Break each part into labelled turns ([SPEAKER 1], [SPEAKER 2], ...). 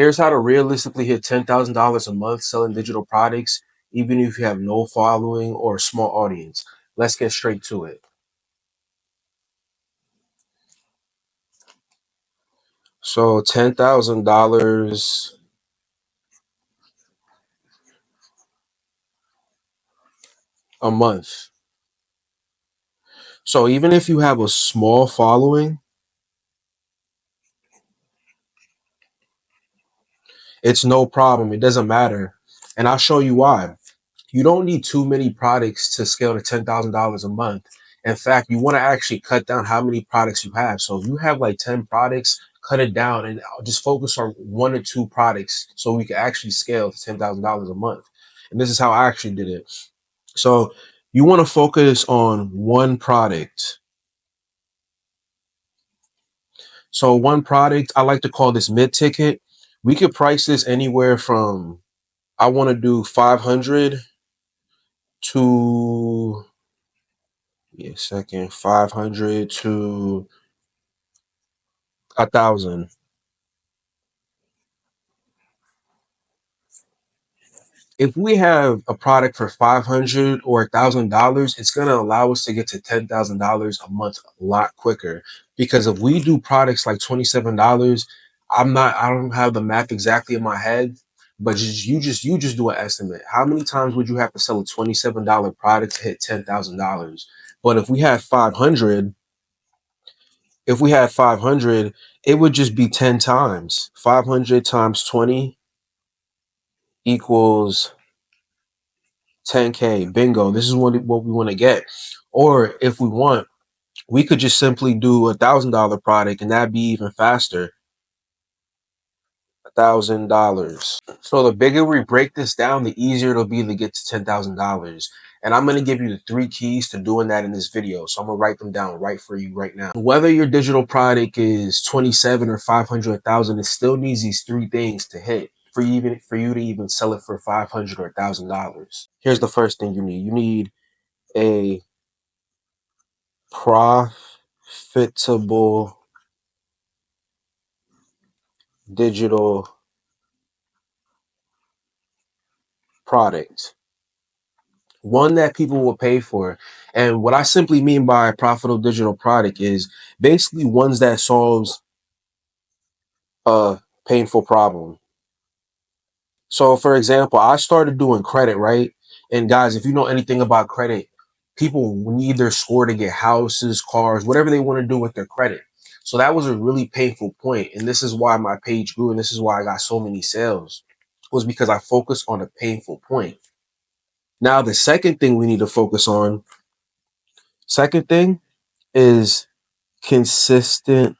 [SPEAKER 1] Here's how to realistically hit $10,000 a month selling digital products, even if you have no following or a small audience. Let's get straight to it. So $10,000 a month. So even if you have a small following, it's no problem. It doesn't matter. And I'll show you why. You don't need too many products to scale to $10,000 a month. In fact, you want to actually cut down how many products you have. So if you have like 10 products, cut it down and just focus on one or two products so we can actually scale to $10,000 a month. And this is how I actually did it. So you want to focus on one product. So one product, I like to call this mid ticket. We could price this anywhere from, I want to do 500 to, yeah, second, 500 to 1,000. If we have a product for 500 or $1,000, it's going to allow us to get to $10,000 a month a lot quicker. Because if we do products like $27, I don't have the math exactly in my head, but you just do an estimate. How many times would you have to sell a $27 product to hit $10,000? But if we had 500, it would just be 10 times. 500 times 20 equals 10K. Bingo. This is what we want to get. Or if we want, we could just simply do $1,000 product and that'd be even faster. $1,000. So the bigger we break this down, the easier it'll be to get to $10,000. And I'm going to give you the 3 keys to doing that in this video. So I'm going to write them down right for you right now. Whether your digital product is 27 or 500, 1,000, it still needs these 3 things to hit for you to even sell it for 500 or $1,000. Here's the first thing you need. You need a profitable digital product, one that people will pay for. And what I simply mean by a profitable digital product is basically ones that solves a painful problem. So for example, I started doing credit, right? And guys, if you know anything about credit, people need their score to get houses, cars, whatever they want to do with their credit. So that was a really painful point. And this is why my page grew and this is why I got so many sales, was because I focused on a painful point. Now, the second thing we need to focus on, second thing is consistent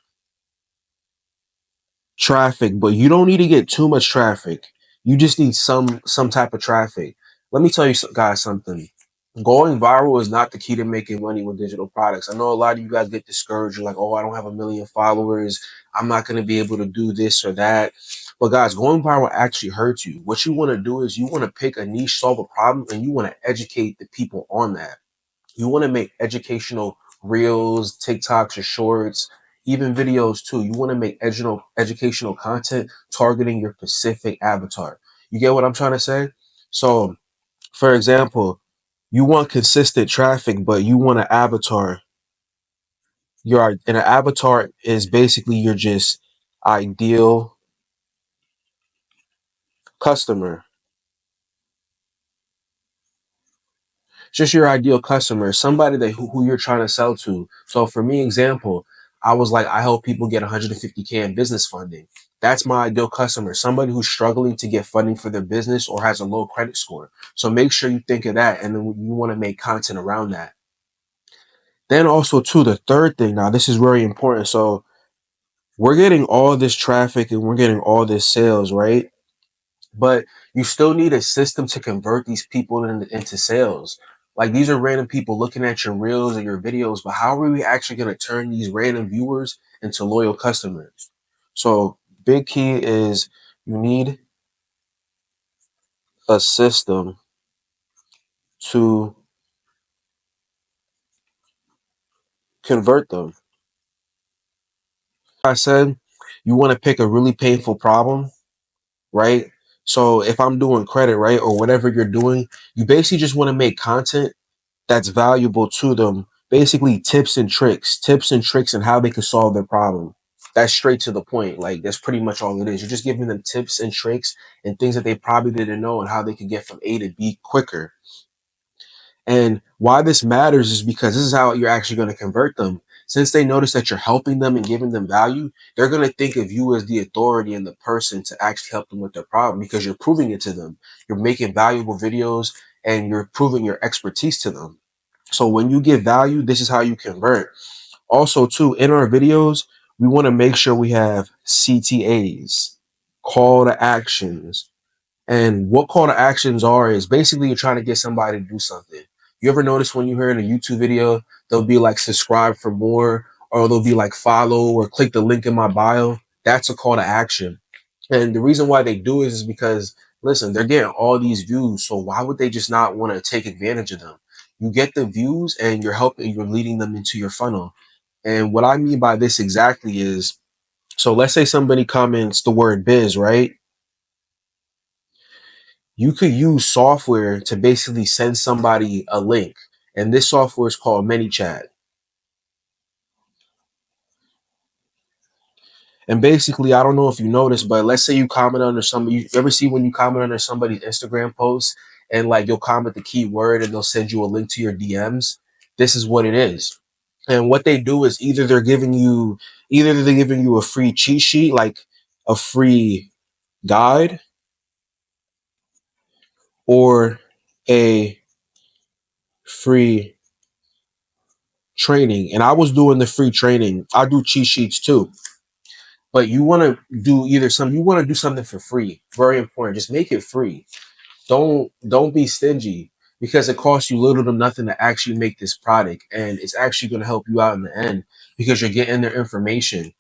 [SPEAKER 1] traffic, but you don't need to get too much traffic. You just need some type of traffic. Let me tell you guys something. Going viral is not the key to making money with digital products. I know a lot of you guys get discouraged. You're like, oh, I don't have a million followers. I'm not going to be able to do this or that. But guys, going viral actually hurts you. What you want to do is you want to pick a niche, solve a problem, and you want to educate the people on that. You want to make educational reels, TikToks, or shorts, even videos too. You want to make educational content targeting your specific avatar. You get what I'm trying to say? So, for example, you want consistent traffic, but you want an avatar. And an avatar is basically your just ideal customer. Just your ideal customer, somebody who you're trying to sell to. So for me, example, I was like, I help people get 150K in business funding. That's my ideal customer, somebody who's struggling to get funding for their business or has a low credit score. So make sure you think of that, and then you want to make content around that. Then also too, the third thing, now this is very important. So we're getting all this traffic and we're getting all this sales, right? But you still need a system to convert these people into sales. Like, these are random people looking at your reels or your videos, but how are we actually going to turn these random viewers into loyal customers? So big key is you need a system to convert them. I said you want to pick a really painful problem right? So if I'm doing credit, right, or whatever you're doing, you basically just want to make content that's valuable to them. Basically, tips and tricks, and how they can solve their problem. That's straight to the point. Like that's pretty much all it is. You're just giving them tips and tricks and things that they probably didn't know and how they could get from A to B quicker. And why this matters is because this is how you're actually going to convert them. Since they notice that you're helping them and giving them value, they're going to think of you as the authority and the person to actually help them with their problem because you're proving it to them. You're making valuable videos and you're proving your expertise to them. So when you give value, this is how you convert. Also, too, in our videos, we want to make sure we have CTAs, call to actions. And what call to actions are is basically you're trying to get somebody to do something. You ever notice when you hear in a YouTube video, they'll be like subscribe for more, or they'll be like follow or click the link in my bio? That's a call to action. And the reason why they do it is because, listen, they're getting all these views. So why would they just not want to take advantage of them? You get the views and you're leading them into your funnel. And what I mean by this exactly is, so let's say somebody comments the word biz, right? You could use software to basically send somebody a link. And this software is called ManyChat. And basically, I don't know if you noticed, but let's say you comment under somebody, you ever see when you comment under somebody's Instagram post and like you'll comment the keyword and they'll send you a link to your DMs? This is what it is. And what they do is either they're giving you a free cheat sheet, like a free guide, or a free training. And I was doing the free training. I do cheat sheets too. But you want to do you want to do something for free. Very important. Just make it free. Don't be stingy because it costs you little to nothing to actually make this product, and it's actually going to help you out in the end because you're getting their information.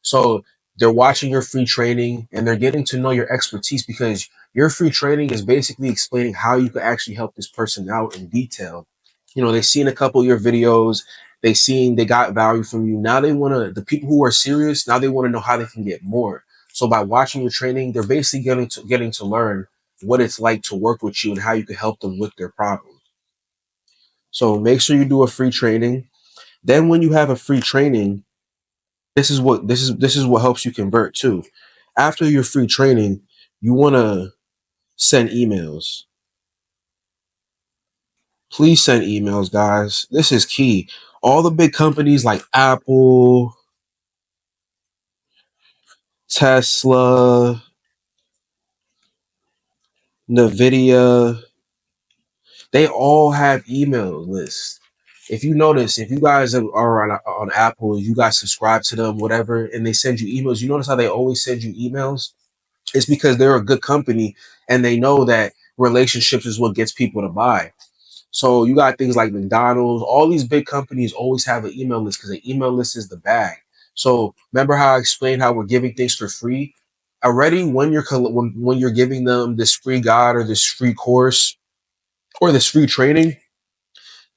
[SPEAKER 1] So they're watching your free training and they're getting to know your expertise because your free training is basically explaining how you could actually help this person out in detail. They've seen a couple of your videos, they got value from you. Now they want to, the people who are serious, now they want to know how they can get more. So by watching your training, they're basically getting to learn what it's like to work with you and how you can help them with their problem. So make sure you do a free training. Then when you have a free training, this is what helps you convert too. After your free training, you want to send emails. Please send emails, guys. This is key. All the big companies like Apple, Tesla, Nvidia, they all have email lists. If you notice, if you guys are on Apple, you guys subscribe to them, whatever, and they send you emails, you notice how they always send you emails? It's because they're a good company and they know that relationships is what gets people to buy. So you got things like McDonald's, all these big companies always have an email list because the email list is the bag. So remember how I explained how we're giving things for free? Already when you're giving them this free guide or this free course or this free training,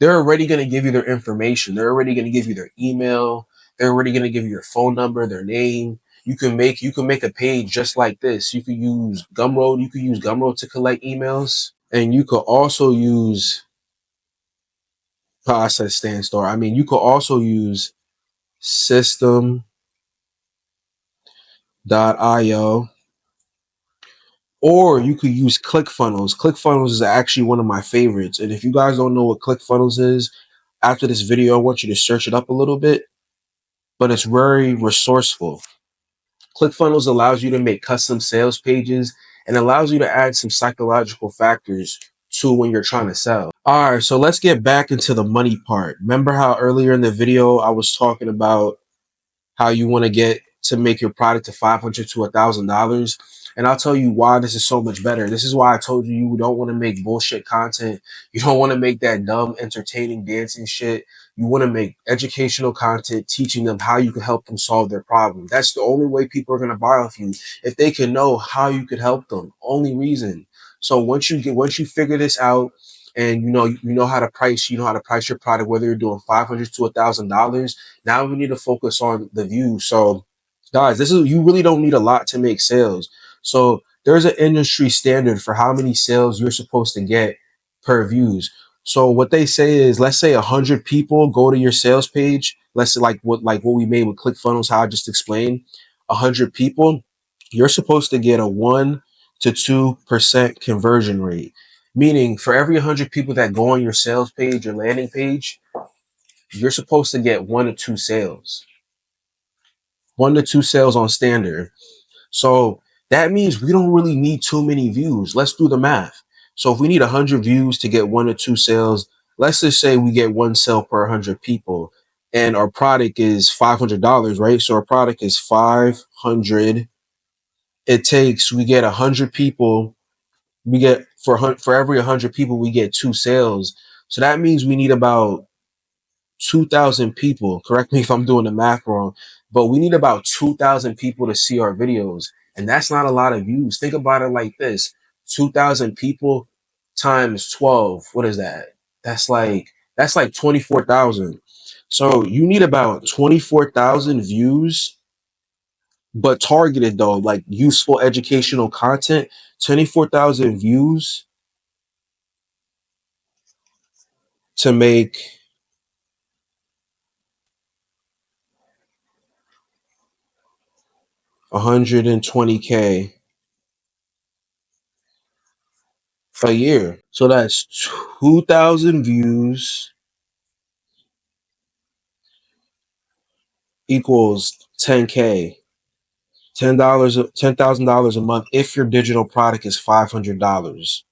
[SPEAKER 1] they're already going to give you their information. They're already going to give you their email. They're already going to give you your phone number, their name. You can make a page just like this. You could use Gumroad. You could use Gumroad to collect emails, and you could also use Process Stand Store. I mean, you could also use System.io, or you could use ClickFunnels. ClickFunnels is actually one of my favorites. And if you guys don't know what ClickFunnels is, after this video, I want you to search it up a little bit, but it's very resourceful. ClickFunnels allows you to make custom sales pages and allows you to add some psychological factors to when you're trying to sell. All right, so let's get back into the money part. Remember how earlier in the video I was talking about how you want to get to make your product to $500 to $1,000. And I'll tell you why this is so much better. This is why I told you you don't want to make bullshit content. You don't want to make that dumb, entertaining, dancing shit. You want to make educational content, teaching them how you can help them solve their problem. That's the only way people are going to buy off you if they can know how you could help them. Only reason. So once you figure this out, and you know how to price your product, whether you're doing $500 to $1,000. Now we need to focus on the view. So, guys, you really don't need a lot to make sales. So there's an industry standard for how many sales you're supposed to get per views. So what they say is, let's say 100 people go to your sales page. Let's say like what we made with ClickFunnels, how I just explained. 100 people, you're supposed to get a 1 to 2% conversion rate. Meaning, for every 100 people that go on your sales page or landing page, you're supposed to get 1 to 2 sales. 1 to 2 sales on standard. So that means we don't really need too many views. Let's do the math. So if we need 100 views to get 1 to 2 sales, let's just say we get 1 sale per 100 people, and our product is $500, right? So our product is 500. We get 100 people. We get for every 100 people, we get 2 sales. So that means we need about 2,000 people. Correct me if I'm doing the math wrong, but we need about 2,000 people to see our videos. And that's not a lot of views. Think about it like this: 2,000 people times 12. What is that? That's like 24,000. So you need about 24,000 views, but targeted though, like useful educational content. 24,000 views to make 120K a year. So that's 2,000 views equals 10K. $10,000 a month if your digital product is $500.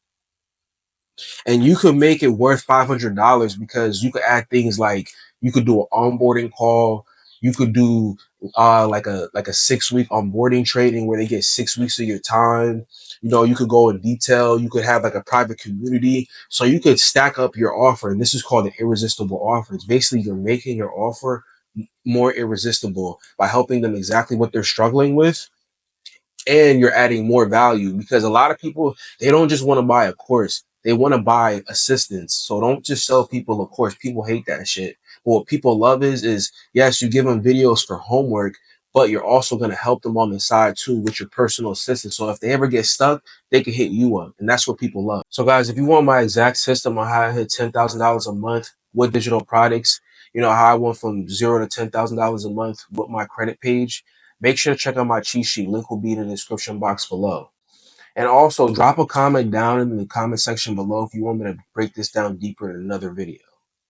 [SPEAKER 1] And you could make it worth $500 because you could add things like, you could do an onboarding call. You could do like a 6 week onboarding training where they get 6 weeks of your time. You could go in detail. You could have like a private community, so you could stack up your offer. And this is called an irresistible offer. It's basically you're making your offer more irresistible by helping them exactly what they're struggling with, and you're adding more value, because a lot of people, they don't just want to buy a course, they want to buy assistance. So don't just sell people a course. People hate that shit. But what people love is yes, you give them videos for homework, but you're also going to help them on the side too with your personal assistant. So if they ever get stuck, they can hit you up, and that's what people love. So guys, if you want my exact system on how I hit $10,000 a month with digital products, how I went from $0 to $10,000 a month with my credit page, make sure to check out my cheat sheet. Link will be in the description box below. And also drop a comment down in the comment section below if you want me to break this down deeper in another video.